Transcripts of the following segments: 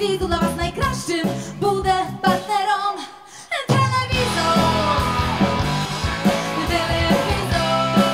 widu dla was najkraszczym budę partnerom. Telewizor, telewizor.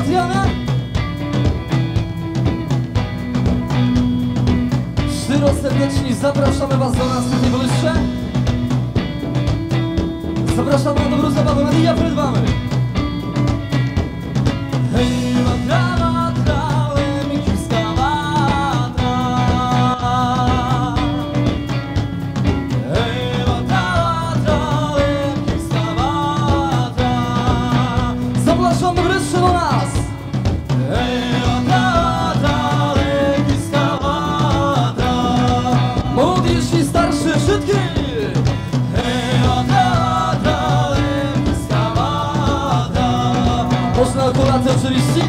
Tatiana. Szczero serdeczni zapraszamy was do nas tutaj w Olsztynie. Zapraszamy na dobrą zabawę, Maria przed wami. Hej, matrała, trałem, kiskawa, hej, matrała, trałem, kiskawa. Zapraszamy wreszcie do nas. Hej, matrała, trałem, kiskawa. Młodzi i starszy, wszystkie. Można kolaty oczywiście.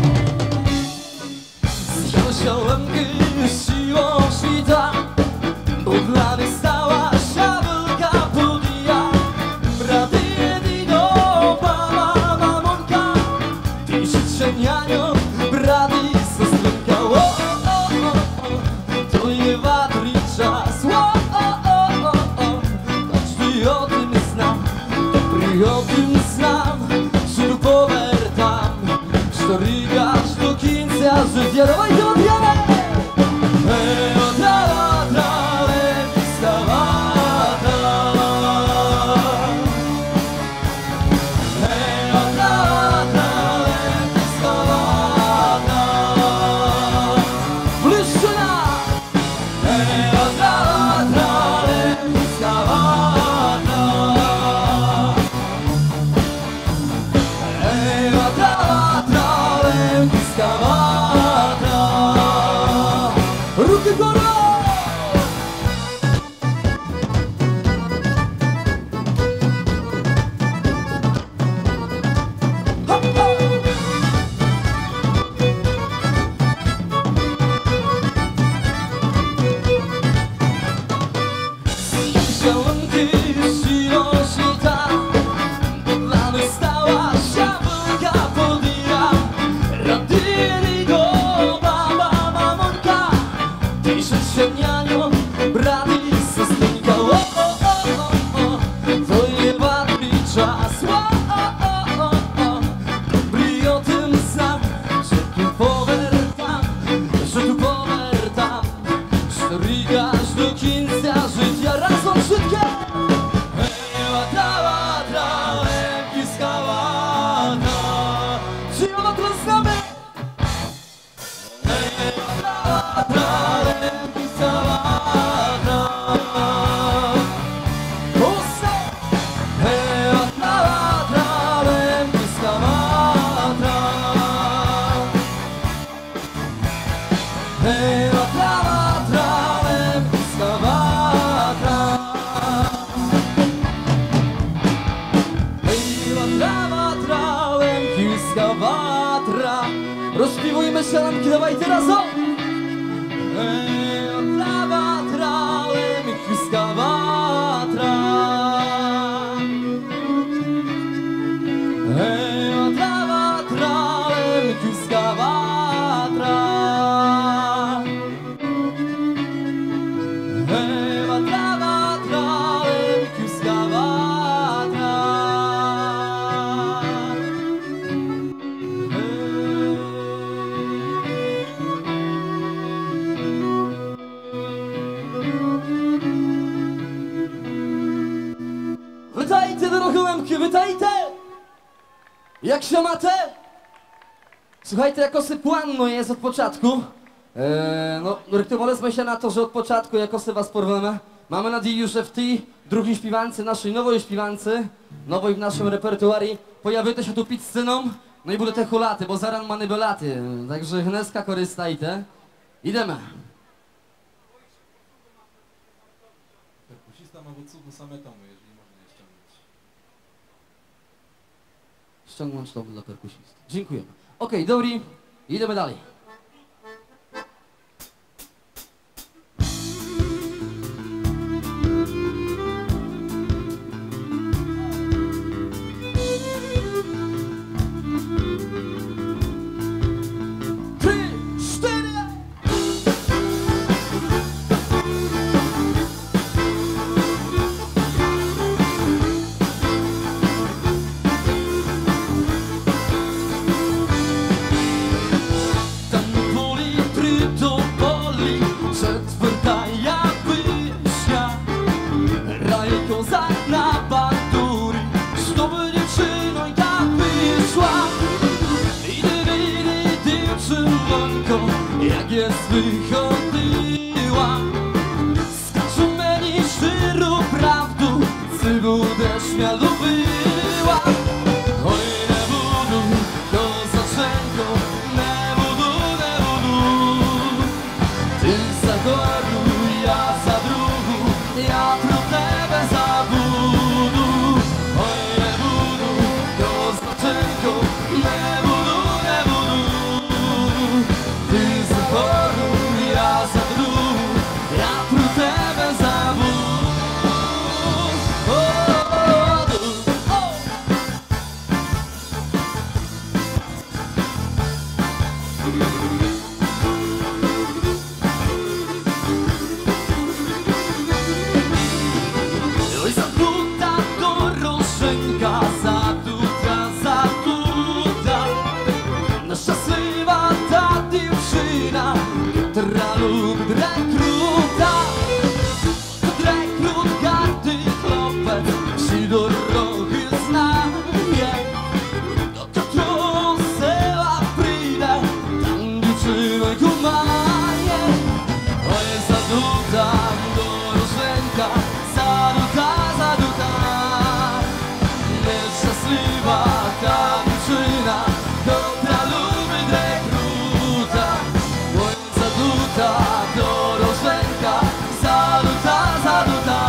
Z kościołem siłą świta, bo dla mnie stała szabelka podija. Brady jedino, mama, mamonka, ty życzenianio, brady sestrynka. O, o, o, o, to je wadry czas. O, o, o, o, o, każdy o tym znam, dobry o tym znam. Rigasz do końca życia, dawaj to odjemy! Hej, odrała, trałem, kiskawa, hej, odrała, trałem, kiskawa. Błyszczyna! Hej, odrała, trałem, kiskawa. Hej, odrała, ruki w górę! Hop, hop! Chciałem siłą świta, dla mnie stała szabelka podija. Radyli go, mama, mamonka, ty życzenianio, brady sestrynka. O, o, o, o, o, to je wadry czas. O, o, o, o, o, dobry o tym znam, że tu powertam, że tu powertam, że rigasz do końca życia. Razem wszystkie! Hej, łatrała, trałem, kiskała, przyjoma to znamy! Hej, łatrała, trałem, kiskała, pusta! Hej, łatrała, trałem, kiskała, hej, łatrała, trałem, kiskała. Rozśpiewujmy siaranki, dawaj teraz o! Hej, otrawa, trałem, kiskawa, hej, otrawa, trałem, kiskawa, hej, otrawa, trałem, kiskawa. Witajcie, drogołemki, witajcie! Jak się macie? Słuchajcie, jako płanno jest od początku. No, ryktowaliśmy się na to, że od początku jako was porwemy. Mamy nadzieję, że w tej drugiej śpiewance, naszej nowej śpiewance, nowej w naszym repertuarii, pojawicie się tu pід sceną, no i będą te hulaty, bo zaraz mamy belaty. Także Hneska korzystajcie. Idziemy. Perkusista ma w cudu same tomy, jeżeli można je ściągnąć. Ściągnąć to dla perkusisty. Dziękujemy. Okej, dobry, idziemy dalej. будеш мя любила. Ой, не буду, козаченько, не буду, не буду. Ти за гору, я за другу, я про тебе забуду. Ой, не буду, козаченько, не буду, не буду. Ти за гору, я за другу, я про тебе забуду. Oj, zaduta dorożenka, zaduta, zaduta. Szczęśliwa ta dziewczyna, która lubi rekruta. Rekrut każdy chłopiec wsi drogi znaje. Do którą sela przyjdę, tam dziewczynę kumaje. Oj, zaduta dorożenka, zaduta, zaduta. Nieszczęśliwa ta dziewczyna, która lubi rekruta. Oj, zaduta dorożenka, zaduta, zaduta.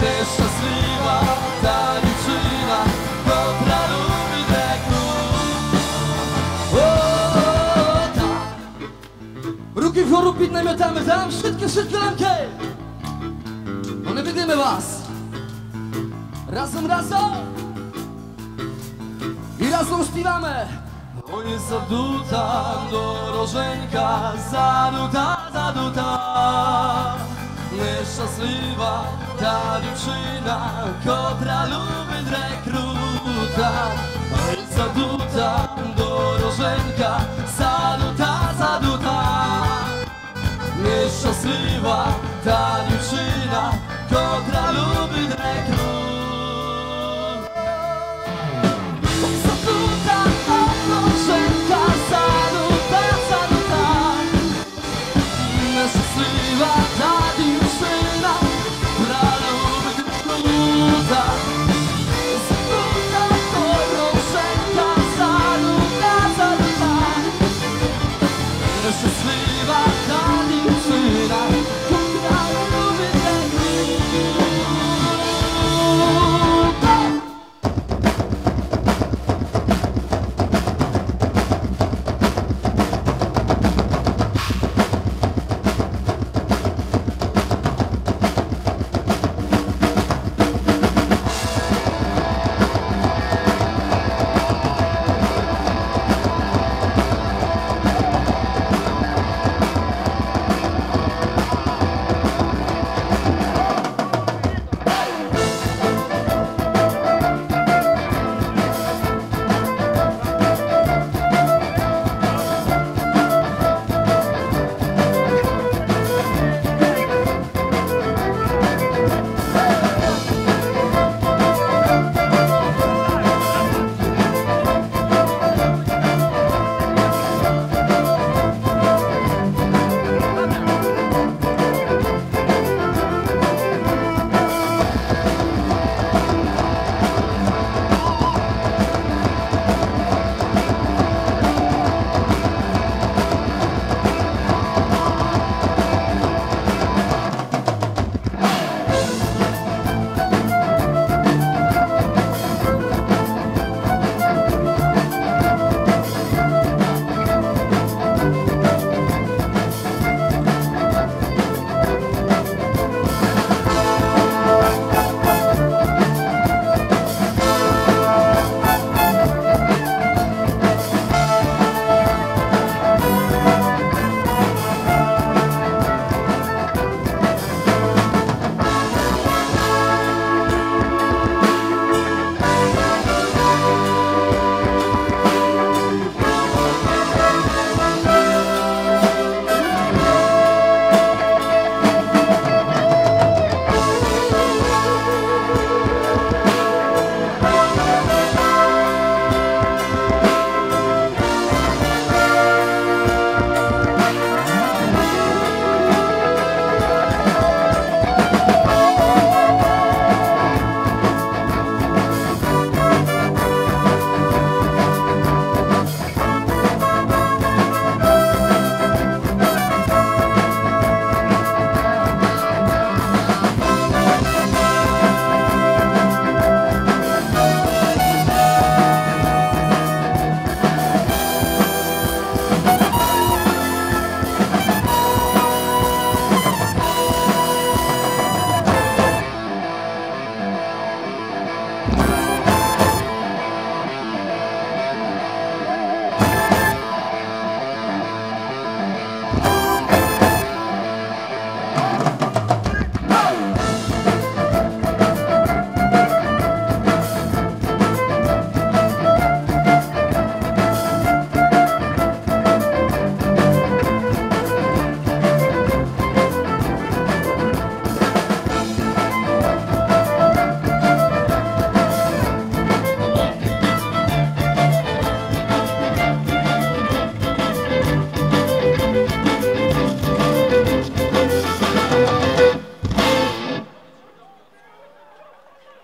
Nieszczęśliwa ta dziewczyna, która lubi rekruta. Ruki w górę, pit namiotamy tam, szybkie, szybkie lamki. No nie widzimy was. Razem, razem. I razem śpiewamy. Oj, zaduta dorożenka, zaduta, zaduta. Nieszczęśliwa ta dziewczyna, która lubi rekruta. Oj, zaduta dorożenka, zaduta, zaduta. Nieszczęśliwa ta dziewczyna, która lubi rekruta. Zaduta dorożenka, zaduta, zaduta. Nieszczęśliwa ta dziewczyna, która lubi rekruta. Zaduta dorożenka, zaduta, zaduta. Nieszczęśliwa ta dziewczyna, która lubi rekruta.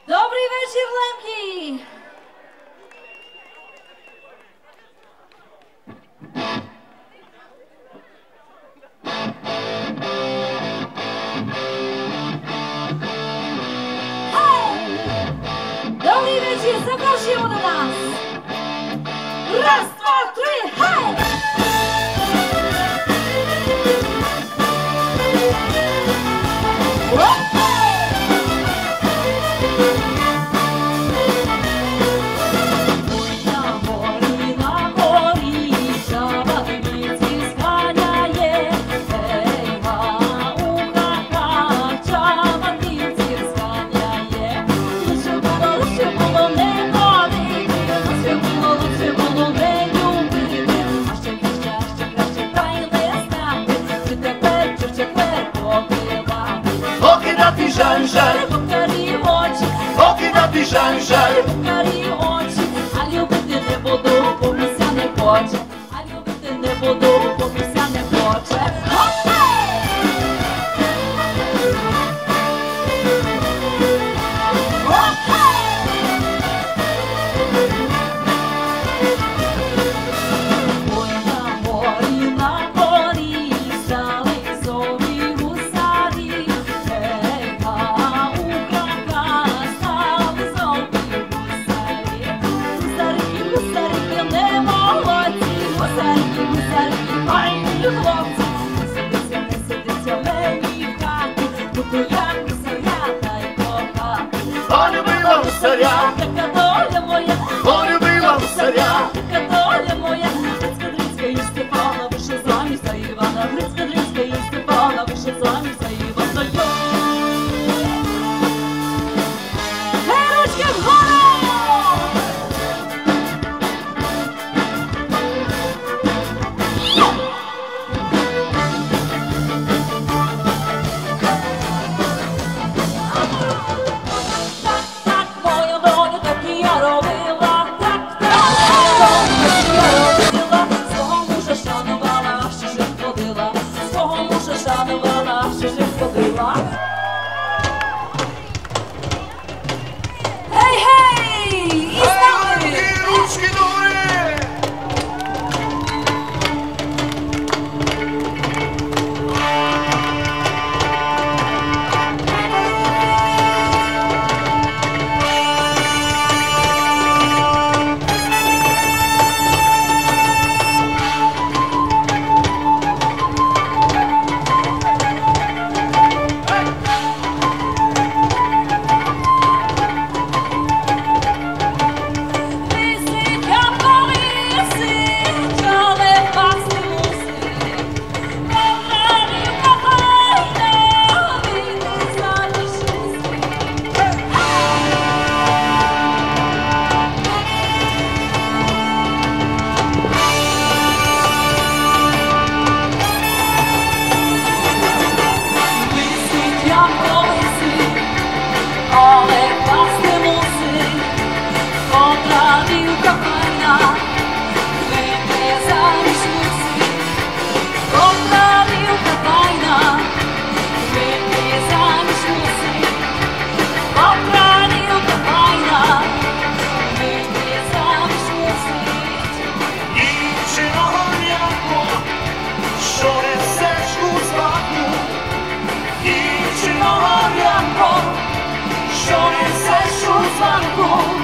Добрий вечір, Лемкі! Добрий вечір, запрошуємо до нас! Раз, два, три, хай! Жаль, Покарі очі, поки на жаль, жаль. покарі очі, а любити не буду, бо місця не хоче, а любити не буду, бо місця не хоче. Ой, на горі, стали зорі гусарі, а у краках стали зорі гусарі. Гусарики, гусарики, не молодці, гусарики, гусарики, файні хлопці. Не сидиться мені в хаті, буду я гусаря та й кохати. Полюбила гусаря, Така доля моя, полюбила гусаря. така доля моя. Грицька, Дрицька і Степана, вище заміж за Івана. Грицька, Дрицька і Степана, вище заміж за Івана. Гей, ручки вгору! Так, мою доню, так і я робила. Так, мою доню, так і я робила. Свого мужа шанувала, а ще ж ходила. Свого мужа шанувала, а ще ж ходила. Гей, гей! І з нами! Ручки догори! Висить я повисить, але пасти мусить. Повранівка файна, вийди заміж усіх. Висить я повисить, але пасти мусить. Повранівка файна, вийди заміж усіх. Повранівка файна, вийди заміж усіх. Повранівка файна, вийди заміж усіх. Дівчино горянко, що несеш у злаку? Дівчино горянко, Що несеш у званку?